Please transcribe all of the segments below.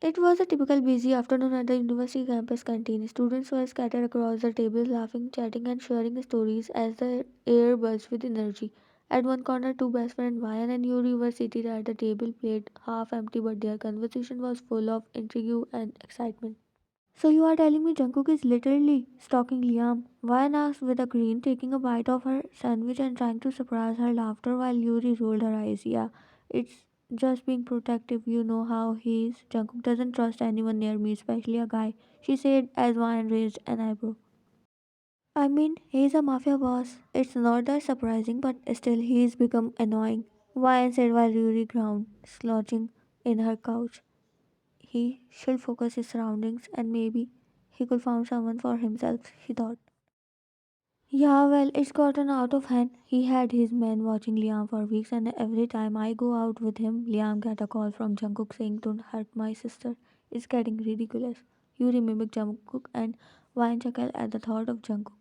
It was a typical busy afternoon at the university campus canteen. Students were scattered across the tables, laughing, chatting, and sharing stories as the air buzzed with energy. At one corner, two best friends, Vayan and Yuri, were seated at the table, plate half empty, but their conversation was full of intrigue and excitement. So you are telling me Jungkook is literally stalking Liam? Vayan asked with a grin, taking a bite of her sandwich and trying to suppress her laughter while Yuri rolled her eyes. Yeah, it's just being protective. You know how he is. Jungkook doesn't trust anyone near me, especially a guy, she said as Vayan raised an eyebrow. I mean, he's a mafia boss. It's not that surprising, but still, he's become annoying. Vayan said while Yuri ground, slouching in her couch. He should focus his surroundings and maybe he could find someone for himself, he thought. Yeah, well, it's gotten out of hand. He had his men watching Liam for weeks, and every time I go out with him, Liam get a call from Jungkook saying, "Don't hurt my sister." It's getting ridiculous. You remember Jungkook and Wine chuckle at the thought of Jungkook,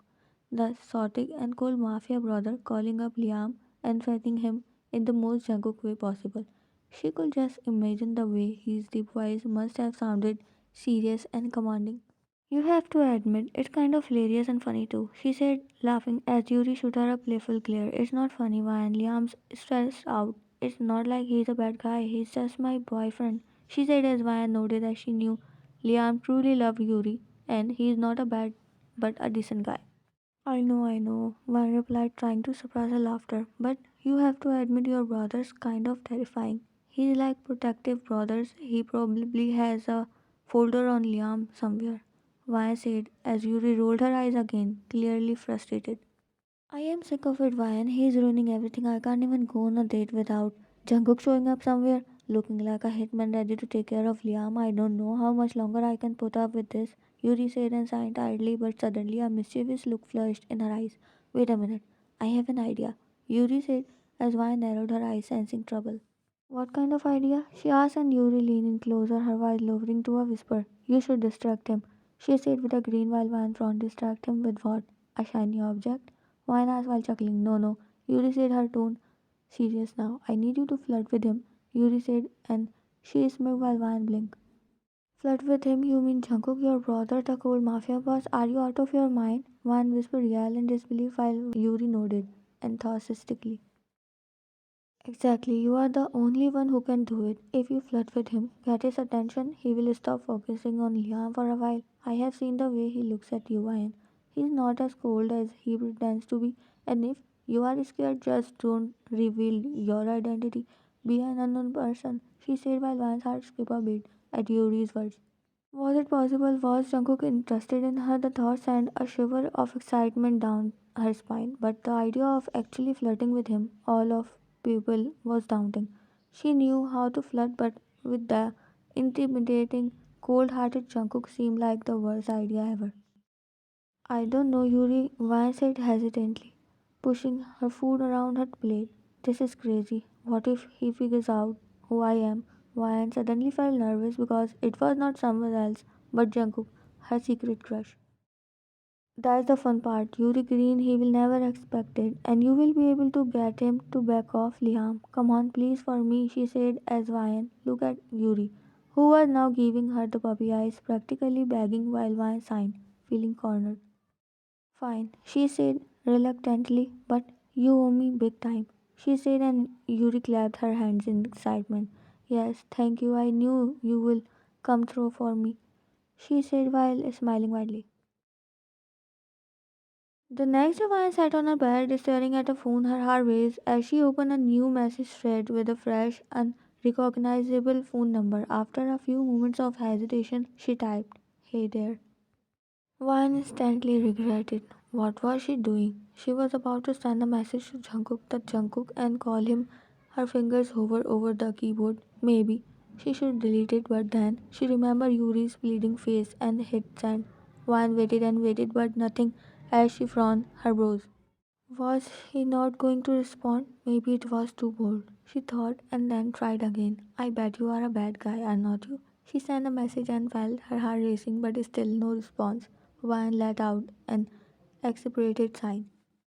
the exotic and cool mafia brother, calling up Liam and threatening him in the most Jungkook way possible. She could just imagine the way his deep voice must have sounded serious and commanding. You have to admit, it's kind of hilarious and funny too, she said, laughing as Yuri shot her a playful glare. It's not funny, Ryan. Liam's stressed out. It's not like he's a bad guy, he's just my boyfriend, she said as Ryan nodded as she knew Liam truly loved Yuri and he's not a bad but a decent guy. I know, Ryan replied, trying to suppress her laughter. But you have to admit your brother's kind of terrifying. He's like protective brothers. He probably has a folder on Liam somewhere. Vaya said as Yuri rolled her eyes again, clearly frustrated. I am sick of it, Vayan. He's ruining everything. I can't even go on a date without Jungkook showing up somewhere, looking like a hitman ready to take care of Liam. I don't know how much longer I can put up with this, Yuri said and sighed idly, but suddenly a mischievous look flashed in her eyes. Wait a minute. I have an idea, Yuri said as Vayan narrowed her eyes, sensing trouble. What kind of idea? She asked, and Yuri leaned in closer, her voice lowering to a whisper. You should distract him, she said with a grin while Van frowned. Distract him with what? A shiny object? Van asked while chuckling. No, no, Yuri said, her tone serious now. I need you to flirt with him, Yuri said, and she smiled while Van blinked. Flirt with him? You mean Jungkook, your brother, the cold mafia boss? Are you out of your mind? Van whispered, yell in disbelief while Yuri nodded enthusiastically. Exactly, you are the only one who can do it. If you flirt with him, get his attention, he will stop focusing on Liam for a while. I have seen the way he looks at you, and he's not as cold as he pretends to be. And if you are scared, just don't reveal your identity. Be an unknown person, she said while Van's heart skipped a beat at Yuri's words. Was it possible? Was Jungkook interested in her? The thought sent a shiver of excitement down her spine. But the idea of actually flirting with him, all of people, was daunting. She knew how to flirt, but with the intimidating, cold-hearted Jungkook seemed like the worst idea ever. I don't know, Yuri, Why said hesitantly, pushing her food around her plate. This is crazy. What if he figures out who I am? Ryan suddenly felt nervous because it was not someone else but Jungkook, her secret crush. That's the fun part. Yuri Green, he will never expect it, and you will be able to get him to back off, Liam. Come on, please, for me, she said as Ryan looked at Yuri, who was now giving her the puppy eyes, practically begging while Ryan signed, feeling cornered. Fine, she said reluctantly, but you owe me big time, she said, and Yuri clapped her hands in excitement. Yes, thank you, I knew you will come through for me, she said while smiling widely. The next day, Vanya sat on her bed, staring at her phone, her heart raced as she opened a new message thread with a fresh, unrecognizable phone number. After a few moments of hesitation, she typed, Hey there. Vine instantly regretted. What was she doing? She was about to send a message to Jungkook and call him. Her fingers hovered over the keyboard. Maybe she should delete it, but then she remembered Yuri's bleeding face and hit send. Vine waited and waited, but nothing as she frowned her brows. Was he not going to respond? Maybe it was too bold, she thought, and then tried again. I bet you are a bad guy, are not you? She sent a message and felt her heart racing, but still no response. Vine let out an exasperated sigh.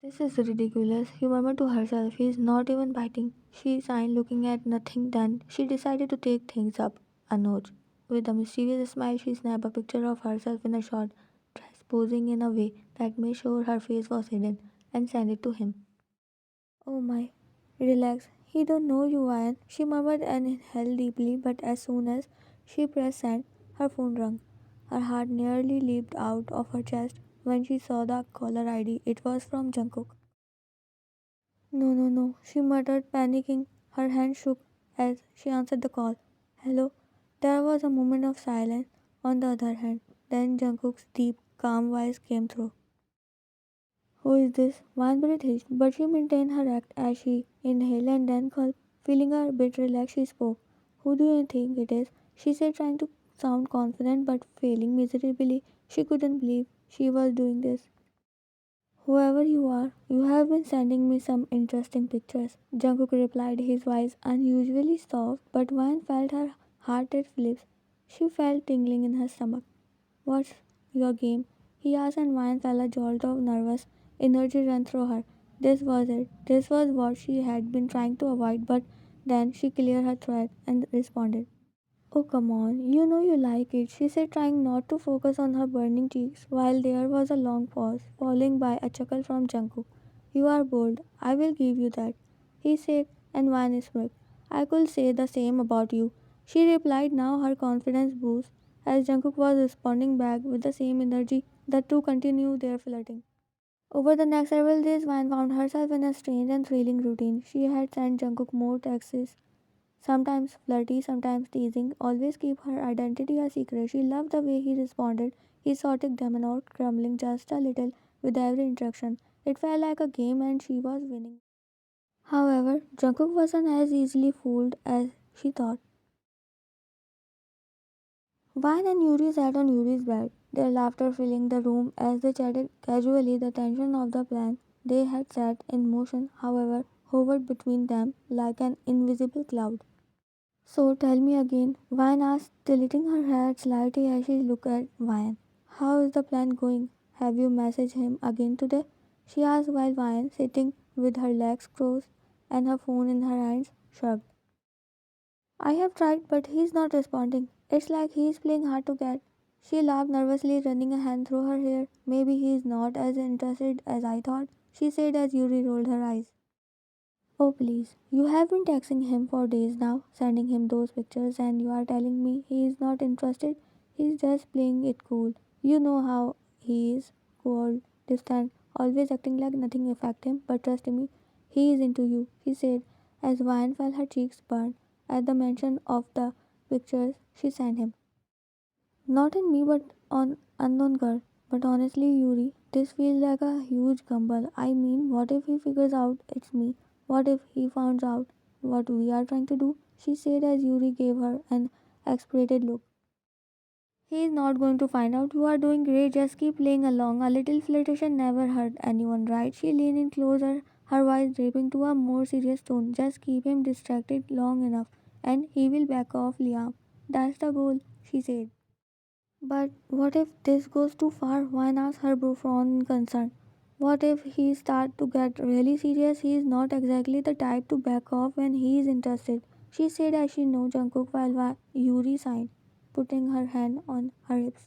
This is ridiculous, she murmured to herself. He is not even biting. She sighed, looking at nothing. Then she decided to take things up a notch. With a mischievous smile, she snapped a picture of herself in a short dress, posing in a way that made sure her face was hidden, and sent it to him. Oh my, relax. He don't know you, Ian. She murmured and inhaled deeply, but as soon as she pressed send, her phone rang. Her heart nearly leaped out of her chest when she saw the caller ID. It was from Jungkook. No, no, no, she muttered, panicking. Her hand shook as she answered the call. Hello? There was a moment of silence on the other hand. Then Jungkook's deep, calm voice came through. Who is this? Vanbury hissed, but she maintained her act as she inhaled and then gulped. Feeling a bit relaxed, she spoke. Who do you think it is? She said, trying to sound confident but failing miserably. She couldn't believe she was doing this. Whoever you are, you have been sending me some interesting pictures. Jungkook replied, his voice unusually soft, but Van felt her heart at flips. She felt tingling in her stomach. What's your game? He asked, and Van felt a jolt of nervous energy run through her. This was it. This was what she had been trying to avoid, but then she cleared her throat and responded. Oh, come on, you know you like it, she said, trying not to focus on her burning cheeks, while there was a long pause, followed by a chuckle from Jungkook. You are bold, I will give you that, he said, and Van smirked. I could say the same about you, she replied, now her confidence boost, as Jungkook was responding back with the same energy. The two continued their flirting. Over the next several days, Van found herself in a strange and thrilling routine. She had sent Jungkook more texts, sometimes flirty, sometimes teasing, always keep her identity a secret. She loved the way he responded. He sorted them out, crumbling just a little with every interaction. It felt like a game and she was winning. However, Jungkook wasn't as easily fooled as she thought. Vine and Yuri sat on Yuri's bed, their laughter filling the room as they chatted casually. The tension of the plan they had set in motion, however, hovered between them like an invisible cloud. So tell me again, Vine asked, tilting her head slightly as she looked at Vine. How is the plan going? Have you messaged him again today? She asked while Vine, sitting with her legs crossed and her phone in her hands, shrugged. I have tried, but he's not responding. It's like he's playing hard to get. She laughed nervously, running a hand through her hair. Maybe he's not as interested as I thought, she said as Yuri rolled her eyes. Oh, please. You have been texting him for days now, sending him those pictures, and you are telling me he is not interested? He's just playing it cool. You know how he is, cold, distant, always acting like nothing affects him, but trust me, he is into you, she said as Vine felt her cheeks burn at the mention of the pictures she sent him. Not in me, but on unknown girl. But honestly, Yuri, this feels like a huge gamble. I mean, what if he figures out it's me? What if he finds out what we are trying to do? She said as Yuri gave her an exasperated look. He is not going to find out. You are doing great. Just keep playing along. A little flirtation never hurt anyone, right? She leaned in closer, her voice dropping to a more serious tone. Just keep him distracted long enough, and he will back off, Liam. That's the goal, she said. But what if this goes too far? Why asked her boyfriend in concern. What if he starts to get really serious? He is not exactly the type to back off when he is interested, she said as she knew Jungkook while Yuri sighed, putting her hand on her hips.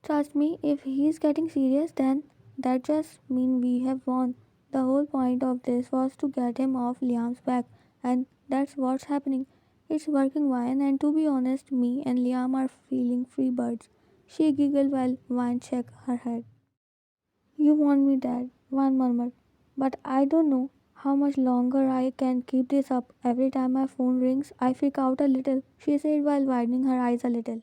Trust me, if he is getting serious, then that just means we have won. The whole point of this was to get him off Liam's back, and that's what's happening. It's working fine, and to be honest, me and Liam are feeling free birds. She giggled while Vine shook her head. You want me dead, Vine murmured. But I don't know how much longer I can keep this up. Every time my phone rings, I freak out a little, she said while widening her eyes a little.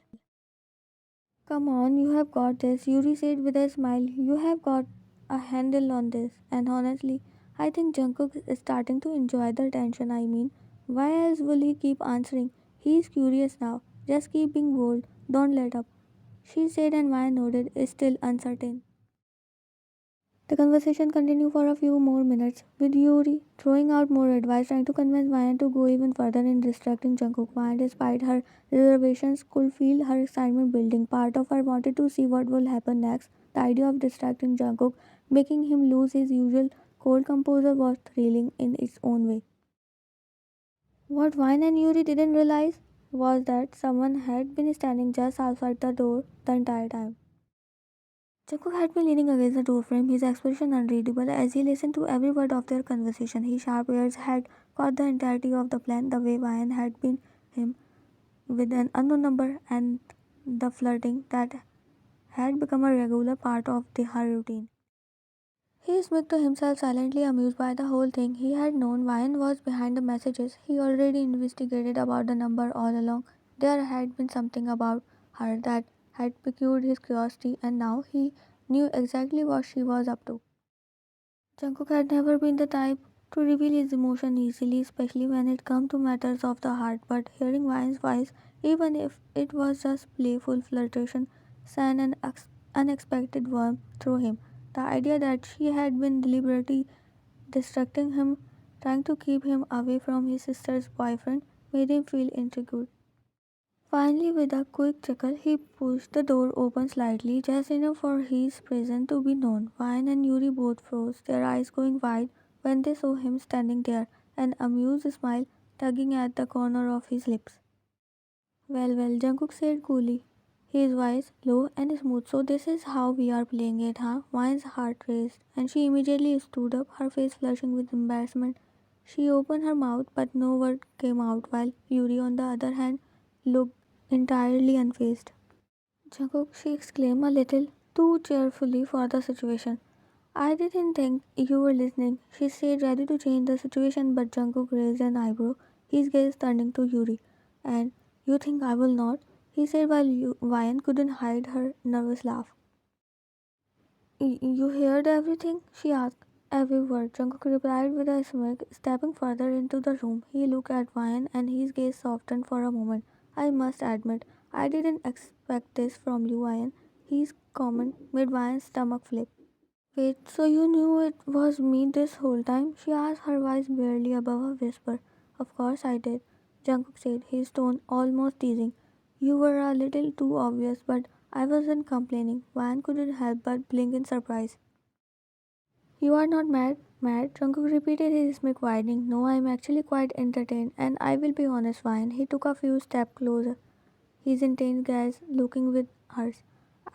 Come on, you have got this, Yuri said with a smile. You have got a handle on this. And honestly, I think Jungkook is starting to enjoy the attention. I mean, why else will he keep answering? He is curious now. Just keep being bold. Don't let up, she said, and Maya nodded, still uncertain. The conversation continued for a few more minutes, with Yuri throwing out more advice, trying to convince Vian to go even further in distracting Jungkook. Vian, despite her reservations, could feel her excitement building. Part of her wanted to see what will happen next. The idea of distracting Jungkook, making him lose his usual cold composure, was thrilling in its own way. What Vian and Yuri didn't realize was that someone had been standing just outside the door the entire time. Jungkook had been leaning against the doorframe, his expression unreadable as he listened to every word of their conversation. His sharp ears had caught the entirety of the plan, the way Ryan had been him with an unknown number and the flirting that had become a regular part of her routine. He smiled to himself, silently amused by the whole thing. He had known Ryan was behind the messages. He already investigated about the number all along. There had been something about her that had piqued his curiosity, and now he knew exactly what she was up to. Jungkook had never been the type to reveal his emotion easily, especially when it came to matters of the heart. But hearing Ryan's voice, even if it was just playful flirtation, sent an unexpected warmth through him. The idea that she had been deliberately distracting him, trying to keep him away from his sister's boyfriend, made him feel intrigued. Finally, with a quick chuckle, he pushed the door open slightly, just enough for his presence to be known. Vine and Yuri both froze, their eyes going wide when they saw him standing there, an amused smile tugging at the corner of his lips. Well, Jungkook said coolly, his voice low and smooth. So this is how we are playing it, huh? Vine's heart raced, and she immediately stood up, her face flushing with embarrassment. She opened her mouth, but no word came out, while Yuri, on the other hand, looked entirely unfazed. Jungkook, she exclaimed a little too cheerfully for the situation. I didn't think you were listening, she said, ready to change the situation, but Jungkook raised an eyebrow, his gaze turning to Yuri. And you think I will not? He said while Vian couldn't hide her nervous laugh. You heard everything? She asked. Every word, Jungkook replied with a smirk, stepping further into the room. He looked at Vian and his gaze softened for a moment. I must admit, I didn't expect this from you, Vian. His comment made Vian's stomach flip. Wait, so you knew it was me this whole time? She asked, her voice barely above a whisper. Of course I did, Jungkook said, his tone almost teasing. You were a little too obvious, but I wasn't complaining. Van couldn't help but blink in surprise. You are not mad? Mad? Jungkook repeated, his smirk widening. No, I'm actually quite entertained, and I will be honest, Van. He took a few steps closer, his intense gaze looking with hers.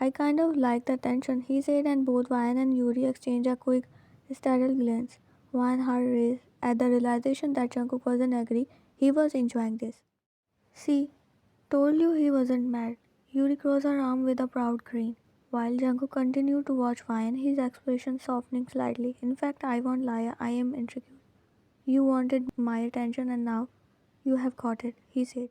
I kind of like the tension, he said, and both Ryan and Yuri exchanged a quick, startled glance. One heart raced at the realization that Jungkook wasn't angry, he was enjoying this. See, told you he wasn't mad. Yuri crossed her arm with a proud grin. While Jungkook continued to watch Ryan, his expression softening slightly. In fact, I won't lie, I am intrigued. You wanted my attention and now you have got it, he said.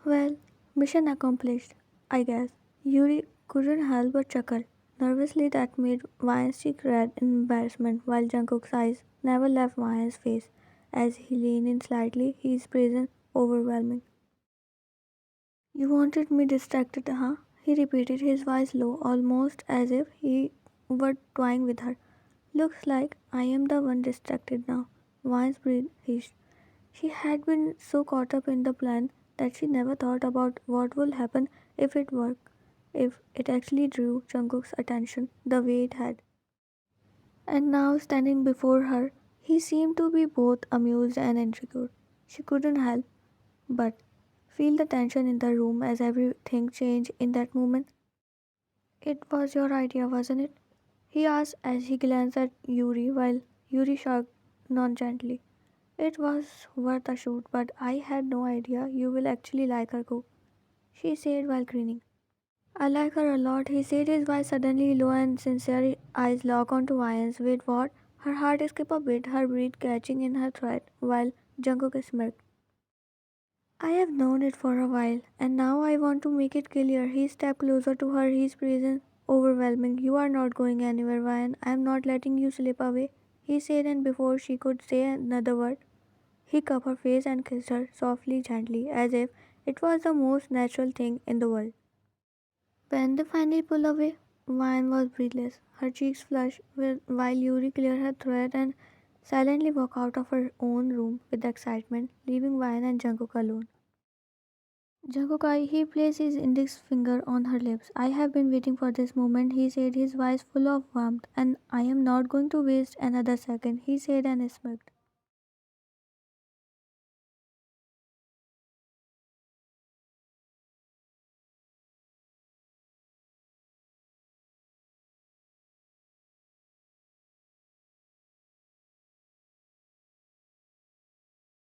Well, mission accomplished, I guess. Yuri couldn't help but chuckle. Nervously, that made Ryan's cheek red in embarrassment, while Jungkook's eyes never left Ryan's face. As he leaned in slightly, his presence overwhelming. You wanted me distracted, huh? He repeated, his voice low, almost as if he were toying with her. Looks like I am the one distracted now. Ryan's breath hissed. She had been so caught up in the plan that she never thought about what would happen if it worked, if it actually drew Jungkook's attention the way it had. And now, standing before her, he seemed to be both amused and intrigued. She couldn't help but feel the tension in the room as everything changed in that moment. It was your idea, wasn't it? He asked as he glanced at Yuri while Yuri shrugged nonchalantly. It was worth a shoot, but I had no idea you will actually like her cook, she said while grinning. I like her a lot, he said, his voice suddenly low and sincere, eyes locked onto Ryan's. Wait, what? Her heart skipped a bit, her breath catching in her throat, while Jungkook smirked. I have known it for a while, and now I want to make it clear. He stepped closer to her, his presence overwhelming. You are not going anywhere, Ryan. I am not letting you slip away, he said, and before she could say another word, he cupped her face and kissed her softly, gently, as if it was the most natural thing in the world. When they finally pulled away, Vine was breathless. Her cheeks flushed while Yuri cleared her throat and silently walked out of her own room with excitement, leaving Vine and Jungkook alone. Jungkook, he placed his index finger on her lips. I have been waiting for this moment, he said, his voice full of warmth, and I am not going to waste another second, he said and smirked.